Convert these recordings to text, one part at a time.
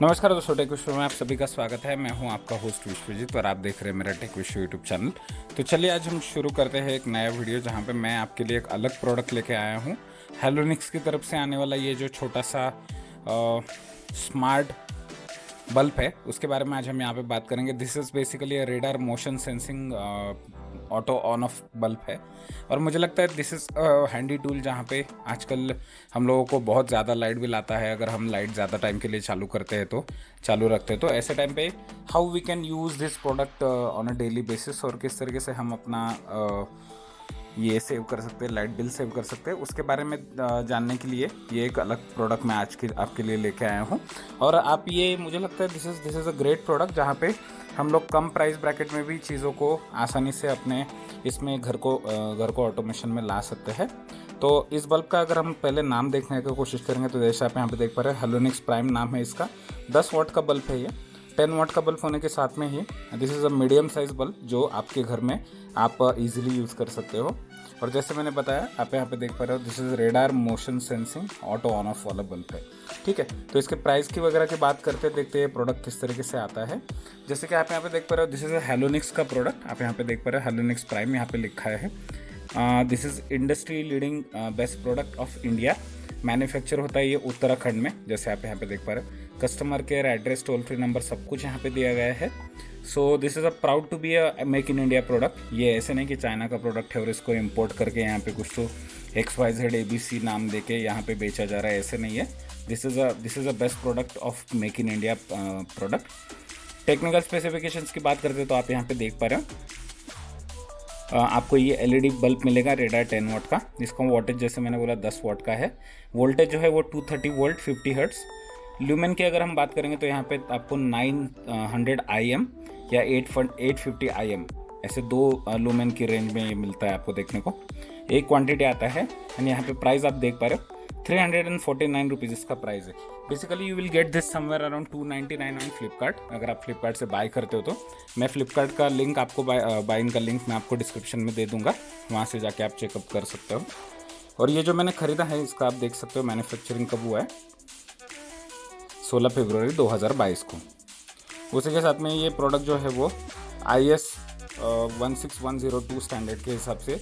नमस्कार दोस्तों, टेक विश्व में आप सभी का स्वागत है। मैं हूं आपका होस्ट विश्वजीत और आप देख रहे हैं मेरा टेक विश्व यूट्यूब चैनल। तो चलिए आज हम शुरू करते हैं एक नया वीडियो जहां पे मैं आपके लिए एक अलग प्रोडक्ट लेके आया हूं। हेलोनिक्स की तरफ से आने वाला ये जो छोटा सा स्मार्ट बल्ब है उसके बारे में आज हम यहाँ पे बात करेंगे। This is basically radar motion sensing auto on off bulb है और मुझे लगता है दिस इज़ हैंडी टूल जहाँ पे आजकल हम लोगों को बहुत ज़्यादा लाइट बिल आता है। अगर हम लाइट ज़्यादा टाइम के लिए चालू करते हैं तो चालू रखते हैं तो ऐसे टाइम पे how we can use this product on a daily basis और किस तरीके से हम अपना ये सेव कर सकते हैं, लाइट बिल सेव कर सकते हैं, उसके बारे में जानने के लिए ये एक अलग प्रोडक्ट मैं आज के आपके लिए लेके आया हूँ। और आप ये मुझे लगता है this is a great product जहाँ पे हम लोग कम प्राइस ब्रैकेट में भी चीज़ों को आसानी से अपने इसमें घर को ऑटोमेशन में ला सकते हैं। तो इस बल्ब का अगर हम पहले नाम देखने की कोशिश करेंगे तो जैसे आप यहाँ पे देख पा रहे हैं, हेलोनिक्स प्राइम नाम है इसका। 10 वाट का बल्ब है ये। 10 वाट का बल्ब होने के साथ में ही this is a medium size bulb जो आपके घर में आप इजीली यूज़ कर सकते हो। और जैसे मैंने बताया, आप यहाँ पे देख पा रहे हो, this is radar motion sensing auto on off वाला बल्ब है। ठीक है, तो इसके प्राइस की वगैरह की बात करते देखते हैं प्रोडक्ट किस तरीके से आता है। जैसे कि आप यहाँ पे देख पा रहे हो, दिस इज़ हेलोनिक्स का प्रोडक्ट। आप यहाँ पे देख पा रहे हो हेलोनिक्स प्राइम यहाँ पे लिखा है। This is industry leading best product of India. Manufacture होता है ये उत्तराखंड में, जैसे आप यहाँ पे देख पा रहे हो। Customer care address, toll free number सब कुछ यहाँ पे दिया गया है। So this is a proud to be a make in India product. ये ऐसे नहीं कि चाइना का प्रोडक्ट है और इसको इम्पोर्ट करके यहाँ पे कुछ तो XYZ ABC नाम दे के यहाँ पे बेचा जा रहा है, ऐसे नहीं है। This is a best product of make in India product. Technical specifications की बात करते तो आप यहाँ पे देख पा रहे हो, आपको ये LED बल्ब मिलेगा रेडार 10 वाट का। इसका वोल्टेज जैसे मैंने बोला 10 वाट का है। वोल्टेज जो है वो 230 वोल्ट 50 हर्ट्स। ल्यूमेन की अगर हम बात करेंगे तो यहाँ पे आपको 900 IM या 850 IM, ऐसे दो लूमेन की रेंज में ये मिलता है आपको देखने को। एक क्वांटिटी आता है एंड यहाँ पे प्राइस आप देख पा रहे हो 349 रुपीज़ इसका प्राइस है। Basically you will get this somewhere around 299 on Flipkart. अगर आप फ्लिपकार्ट से बाय करते हो तो मैं फ्लिपकार्ट का लिंक आपको बाइंग का लिंक मैं आपको डिस्क्रिप्शन में दे दूंगा, वहाँ से जाके आप चेकअप कर सकते हो। और ये जो मैंने ख़रीदा है इसका आप देख सकते हो मैन्युफैक्चरिंग कब हुआ है, 16 फरवरी 2022 को। उसी के साथ में ये प्रोडक्ट जो है वो IS 16102 स्टैंडर्ड के हिसाब से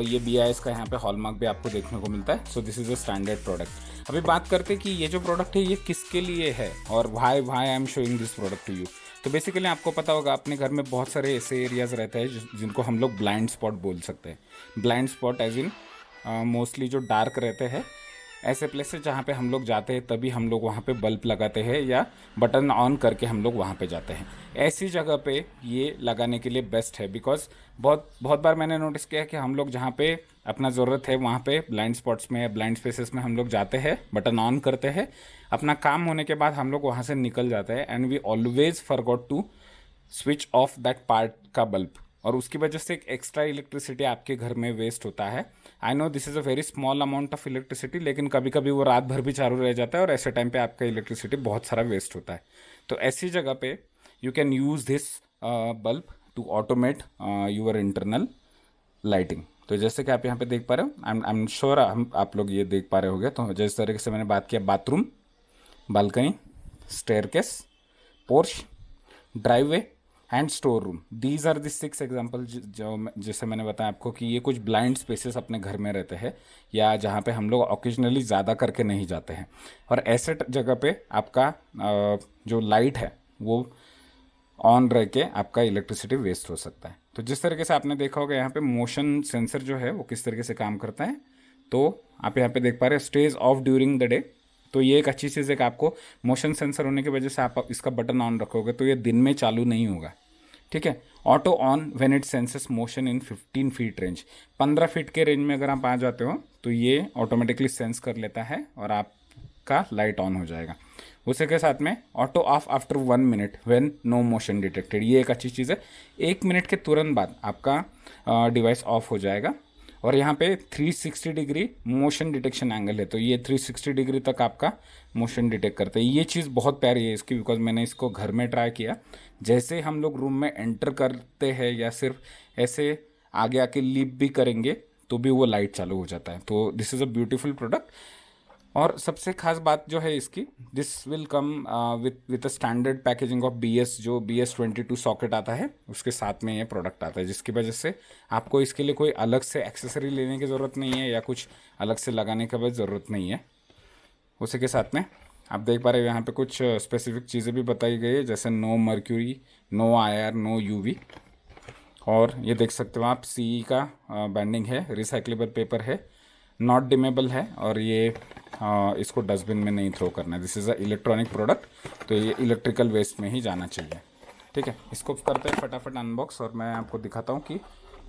ये BIS का यहाँ पे हॉलमार्क भी आपको देखने को मिलता है। So this is a standard product. अभी बात करते हैं कि ये जो प्रोडक्ट है ये किसके लिए है और why I am showing this product to you. तो बेसिकली आपको पता होगा अपने घर में बहुत सारे ऐसे एरियाज़ रहते हैं जिनको हम लोग ब्लाइंड स्पॉट बोल सकते हैं। Blind spot as in mostly जो डार्क रहते हैं, ऐसे प्लेसेस जहाँ पे हम लोग जाते हैं तभी हम लोग वहाँ पे बल्ब लगाते हैं या बटन ऑन करके हम लोग वहाँ पे जाते हैं। ऐसी जगह पे ये लगाने के लिए बेस्ट है, बिकॉज बहुत बहुत बार मैंने नोटिस किया है कि हम लोग जहाँ पे अपना ज़रूरत है वहाँ पे ब्लाइंड स्पॉट्स में या ब्लाइंड स्पेसेस में हम लोग जाते हैं, बटन ऑन करते हैं, अपना काम होने के बाद हम लोग वहाँ से निकल जाते हैं and we always forgot to switch off that part का बल्ब, और उसकी वजह से एक एक्स्ट्रा इलेक्ट्रिसिटी आपके घर में वेस्ट होता है। I know this is a very small amount of electricity, लेकिन कभी कभी वो रात भर भी चालू रह जाता है और ऐसे टाइम पे आपका इलेक्ट्रिसिटी बहुत सारा वेस्ट होता है। तो ऐसी जगह पे you can use this bulb to automate your internal lighting. तो जैसे कि आप यहाँ पे देख पा रहे हो, आई एम श्योर आप लोग ये देख पा रहे होंगे। तो जिस तरीके से मैंने बात किया, bathroom, balcony, staircase, porch, driveway and store room, these are the 6 example जो जैसे मैंने बताया आपको कि ये कुछ ब्लाइंड स्पेसेस अपने घर में रहते हैं या जहाँ पे हम लोग ओकेजनली ज़्यादा करके नहीं जाते हैं, और ऐसे जगह पे आपका जो लाइट है वो ऑन रह के आपका इलेक्ट्रिसिटी वेस्ट हो सकता है। तो जिस तरीके से आपने देखा होगा यहाँ पे मोशन सेंसर जो है वो किस तरीके से काम करता है, तो आप यहाँ पे देख पा रहे हैं stage of during the day. तो ये एक अच्छी चीज़ है कि आपको मोशन सेंसर होने की वजह से आप इसका बटन ऑन रखोगे तो ये दिन में चालू नहीं होगा। ठीक है, auto on when it senses motion in 15 feet range. 15 feet के रेंज में अगर आप आ जाते हो तो ये ऑटोमेटिकली सेंस कर लेता है और आपका लाइट ऑन हो जाएगा। उसी के साथ में auto off after 1 minute when no motion detected, ये एक अच्छी चीज़ है। 1 मिनट के तुरंत बाद आपका डिवाइस ऑफ हो जाएगा। और यहाँ पे 360 डिग्री मोशन डिटेक्शन एंगल है, तो ये 360 डिग्री तक आपका मोशन डिटेक्ट करता है। ये चीज़ बहुत प्यारी है इसकी, बिकॉज मैंने इसको घर में ट्राई किया। जैसे हम लोग रूम में एंटर करते हैं या सिर्फ ऐसे आगे आके लीप भी करेंगे तो भी वो लाइट चालू हो जाता है। तो this is a beautiful product. और सबसे खास बात जो है इसकी, this will come with a standard packaging of BS, जो BS22 सॉकेट आता है उसके साथ में ये प्रोडक्ट आता है, जिसकी वजह से आपको इसके लिए कोई अलग से एक्सेसरी लेने की ज़रूरत नहीं है या कुछ अलग से लगाने की भी ज़रूरत नहीं है। उसी के साथ में आप देख पा रहे हो यहाँ पे कुछ स्पेसिफिक चीज़ें भी बताई गई है, जैसे no mercury, no IR, no UV। और ये देख सकते हो आप CE का बैंडिंग है, रिसाइक्लेबल पेपर है, नॉट डिमेबल है, और ये इसको डस्टबिन में नहीं थ्रो करना है। This is a electronic product, तो ये इलेक्ट्रिकल वेस्ट में ही जाना चाहिए। ठीक है, इसको करते हैं फटाफट अनबॉक्स और मैं आपको दिखाता हूँ कि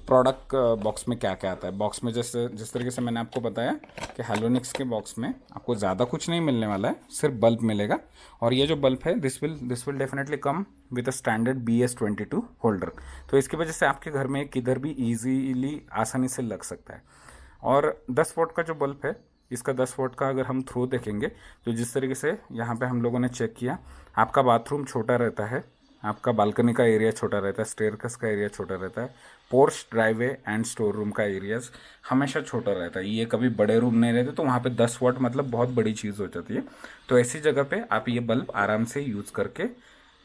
प्रोडक्ट बॉक्स में क्या क्या आता है। बॉक्स में जैसे जिस तरीके से मैंने आपको बताया कि हेलोनिक्स के बॉक्स में आपको ज़्यादा कुछ नहीं मिलने वाला है, सिर्फ बल्ब मिलेगा। और ये जो बल्ब है this will definitely come with a standard BS22 holder, तो इसकी वजह से आपके घर में किधर भी ईजीली आसानी से लग सकता है। और 10 वॉट का जो बल्ब है, इसका 10 वॉट का अगर हम थ्रो देखेंगे तो जिस तरीके से यहाँ पे हम लोगों ने चेक किया, आपका बाथरूम छोटा रहता है, आपका बालकनी का एरिया छोटा रहता है, स्टेयरकेस का एरिया छोटा रहता है, porch, driveway and store room का एरियाज हमेशा छोटा रहता है। ये कभी बड़े रूम नहीं रहते, तो वहाँ पे 10 वॉट मतलब बहुत बड़ी चीज़ हो जाती है। तो ऐसी जगह पे आप ये बल्ब आराम से यूज़ करके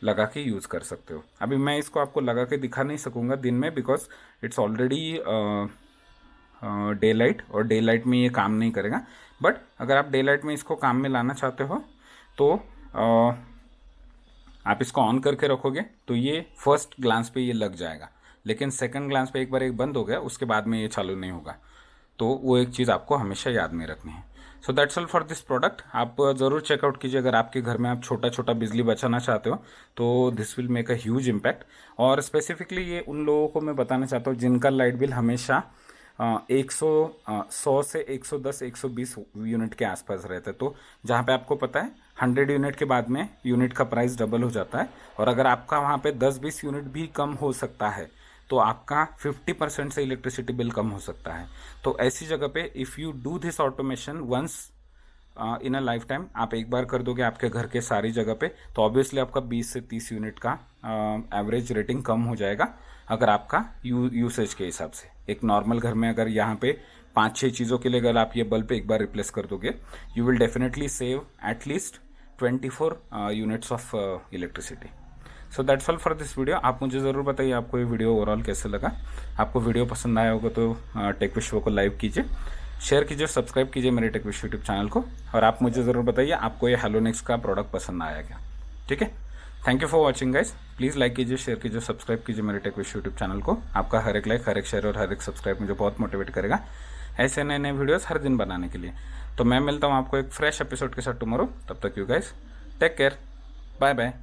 लगा के यूज़ कर सकते हो। अभी मैं इसको आपको लगा के दिखा नहीं सकूँगा दिन में, because it's already day light, और डे लाइट में ये काम नहीं करेगा। बट अगर आप डे लाइट में इसको काम में लाना चाहते हो तो आप इसको ऑन करके रखोगे तो ये फर्स्ट ग्लांस पे ये लग जाएगा, लेकिन सेकंड ग्लांस पे एक बार एक बंद हो गया उसके बाद में ये चालू नहीं होगा। तो वो एक चीज़ आपको हमेशा याद में रखनी है। So that's all for this product. आप ज़रूर चेकआउट कीजिए अगर आपके घर में आप छोटा छोटा बिजली बचाना चाहते हो, तो this will make a huge impact. और स्पेसिफिकली ये उन लोगों को मैं बताना चाहता हूँ जिनका लाइट बिल हमेशा 100 से 110 120 यूनिट के आसपास रहता है। तो जहाँ पे आपको पता है 100 यूनिट के बाद में यूनिट का प्राइस डबल हो जाता है, और अगर आपका वहाँ पे 10-20 यूनिट भी कम हो सकता है तो आपका 50% से इलेक्ट्रिसिटी बिल कम हो सकता है। तो ऐसी जगह पे if you do this automation once in a lifetime, आप एक बार कर दोगे आपके घर के सारी जगह पे, तो ऑब्वियसली आपका 20 से 30 यूनिट का एवरेज रेटिंग कम हो जाएगा। अगर आपका यूसेज के हिसाब से एक नॉर्मल घर में अगर यहाँ पे 5-6 चीज़ों के लिए अगर आप ये बल्ब एक बार रिप्लेस कर दोगे, you will definitely save at least 24 units of electricity. So that's all for this video. आप मुझे ज़रूर बताइए आपको ये वीडियो ओवरऑल कैसे लगा। आपको वीडियो पसंद आया होगा तो टेक विश्व को लाइक कीजिए, शेयर कीजिए, सब्सक्राइब कीजिए मेरे टेक विश्व यूट्यूब चैनल को, और आप मुझे ज़रूर बताइए आपको ये हेलोनिक्स का प्रोडक्ट पसंद आया क्या। ठीक है, thank you for watching guys. Please like कीजिए, शेयर कीजिए, सब्सक्राइब कीजिए मेरे टेक विश्व यूट्यूब चैनल को। आपका हर एक लाइक, हर एक शेयर और हर एक सब्सक्राइब मुझे बहुत मोटिवेट करेगा ऐसे नए नए वीडियोस हर दिन बनाने के लिए। तो मैं मिलता हूँ आपको एक फ्रेश एपिसोड के साथ टुमारो। तब तक you guys take care, bye bye.